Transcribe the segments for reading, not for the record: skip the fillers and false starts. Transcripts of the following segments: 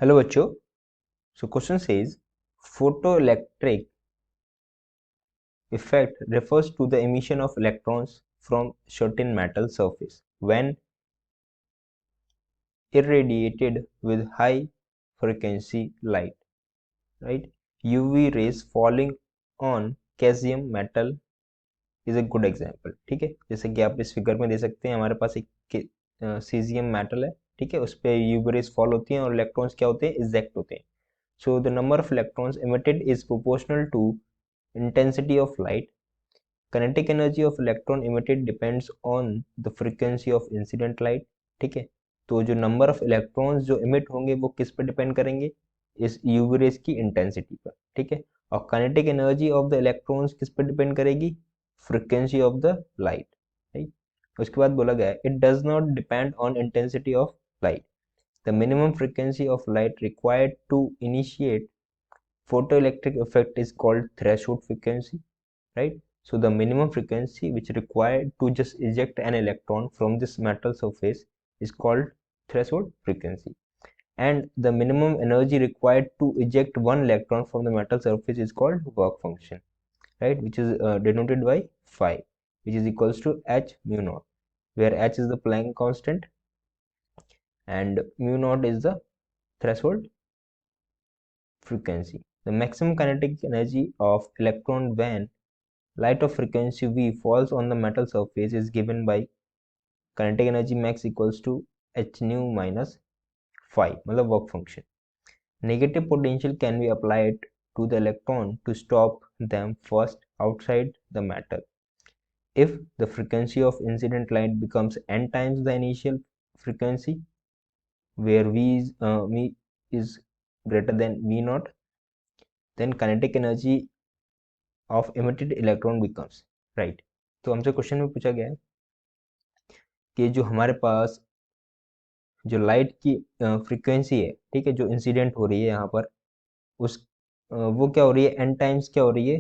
Hello बच्चों। So question says photoelectric effect refers to the emission of electrons from certain metal surface when irradiated with high frequency light, right? UV rays falling on caesium metal is a good example। ठीक है, जैसे कि आप इस figure में दे सकते हैं, हमारे पास एक सीजियम मेटल है, ठीक है, उस पर यूवी रेज फॉल होती हैं और इलेक्ट्रॉन्स क्या होते हैं, इजेक्ट होते हैं। So the number of electrons emitted is proportional to intensity of light. Kinetic energy of electron emitted depends on the frequency of incident light। ठीक है, तो जो नंबर ऑफ इलेक्ट्रॉन्स जो इमिट होंगे वो किस पे डिपेंड करेंगे, इस यूवी रेज की इंटेंसिटी पर। ठीक है, और kinetic energy of the electrons किस पे डिपेंड करेगी, frequency of the light. Right, उसके बाद बोला गया it does not depend on intensity of light. The minimum frequency of light required to initiate photoelectric effect is called threshold frequency, right? So the minimum frequency which required to just eject an electron from this metal surface is called threshold frequency, and the minimum energy required to eject one electron from the metal surface is called work function, right? Which is denoted by phi, which is equals to h mu naught, where h is the Planck constant and mu naught is the threshold frequency. The maximum kinetic energy of electron when light of frequency v falls on the metal surface is given by kinetic energy max equals to h nu minus phi, मतलब work function. Negative potential can be applied to the electron to stop them first outside the metal. If the frequency of incident light becomes n times the initial frequency, where v is greater than v naught, then kinetic energy of emitted electron becomes, right? तो हमसे question में पूछा गया है कि जो हमारे पास जो लाइट की फ्रीक्वेंसी है, ठीक है, जो इंसिडेंट हो रही है यहाँ पर, उस वो क्या हो रही है, एन टाइम्स क्या हो रही है,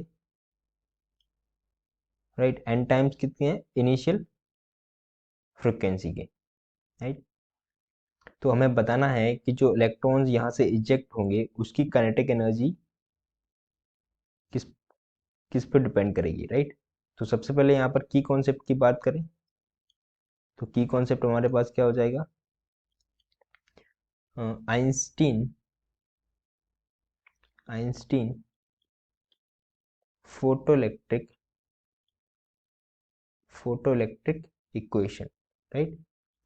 राइट? एन टाइम्स कितनी है इनिशियल फ्रीक्वेंसी के, राइट? तो हमें बताना है कि जो इलेक्ट्रॉन्स यहाँ से इजेक्ट होंगे उसकी काइनेटिक एनर्जी किस किस पे डिपेंड करेगी, राइट? तो सबसे पहले यहाँ पर की कॉन्सेप्ट की बात करें तो की कॉन्सेप्ट हमारे पास क्या हो जाएगा, Einstein Einstein photoelectric equation, right?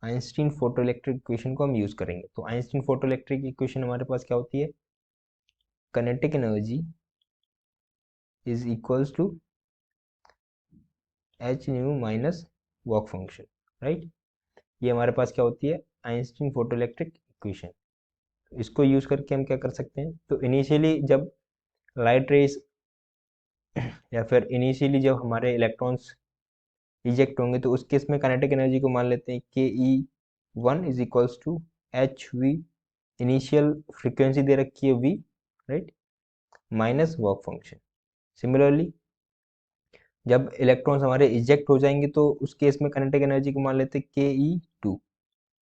Einstein photoelectric equation को हम यूज करेंगे। तो आइंस्टीन फोटोइलेक्ट्रिक इक्वेशन हमारे पास क्या होती है, kinetic energy is equals to H nu minus work function, right? ये हमारे पास क्या होती है, आइंस्टीन फोटोइलेक्ट्रिक इक्वेशन। इसको यूज करके हम क्या कर सकते हैं, तो इनिशियली जब लाइट रेस या फिर इनिशियली जब हमारे इलेक्ट्रॉन्स इजेक्ट होंगे तो उस केस में काइनेटिक एनर्जी को मान लेते हैं के E one is equals to H V, initial frequency दे रखी है V, right, minus work function. Similarly जब इलेक्ट्रॉन्स हमारे इजेक्ट हो जाएंगे तो उस केस में काइनेटिक एनर्जी को मान लेते हैं के ई टू।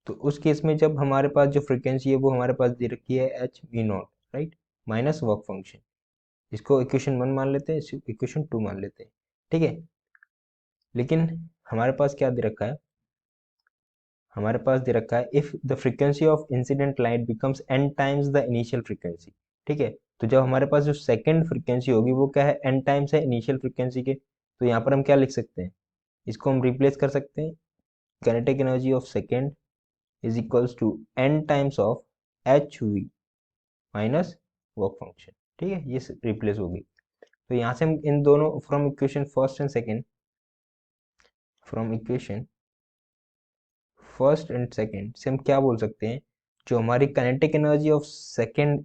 तो उस केस में जब हमारे पास जो फ्रीक्वेंसी है वो हमारे पास दे रखी है H we not, right, minus work function. इसको इक्वेशन 1 मान लेते हैं, इसको इक्वेशन 2 मान लेते हैं, ठीक है। लेकिन हमारे पास क्या दे रखा है, हमारे पास दे रखा है if the frequency of incident light becomes n times the initial frequency, ठीक है। तो जब हमारे पास जो सेकंड फ्रीक्वेंसी होगी वो क्या है, n टाइम्स है इनिशियल फ्रीक्वेंसी के। तो यहाँ पर हम क्या लिख सकते हैं, इसको हम रिप्लेस कर सकते हैं, kinetic energy of second is equals to n times of H V minus work function, ठीक है, ये रिप्लेस होगी। तो यहाँ से हम इन दोनों from equation first and second, from equation first and second से हम क्या बोल सकते हैं, जो हमारी काइनेटिक एनर्जी ऑफ सेकेंड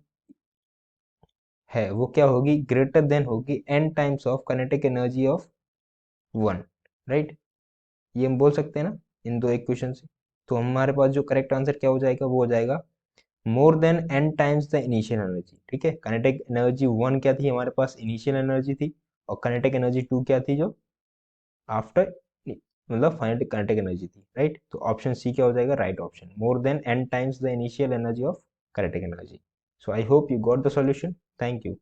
है वो क्या होगी, ग्रेटर देन होगी n times of kinetic energy of one, right? ये हम बोल सकते हैं ना इन दो इक्वेशन से। तो हमारे पास जो करेक्ट आंसर क्या हो जाएगा, वो हो जाएगा more than n times the initial energy, ठीक है। काइनेटिक एनर्जी वन क्या थी, हमारे पास इनिशियल एनर्जी थी, और काइनेटिक एनर्जी टू क्या थी, जो आफ्टर मतलब फाइनल काइनेटिक एनर्जी थी, राइट? तो ऑप्शन सी क्या हो जाएगा, right option, more than n times the initial energy of kinetic energy. So I hope you got the solution. Thank you.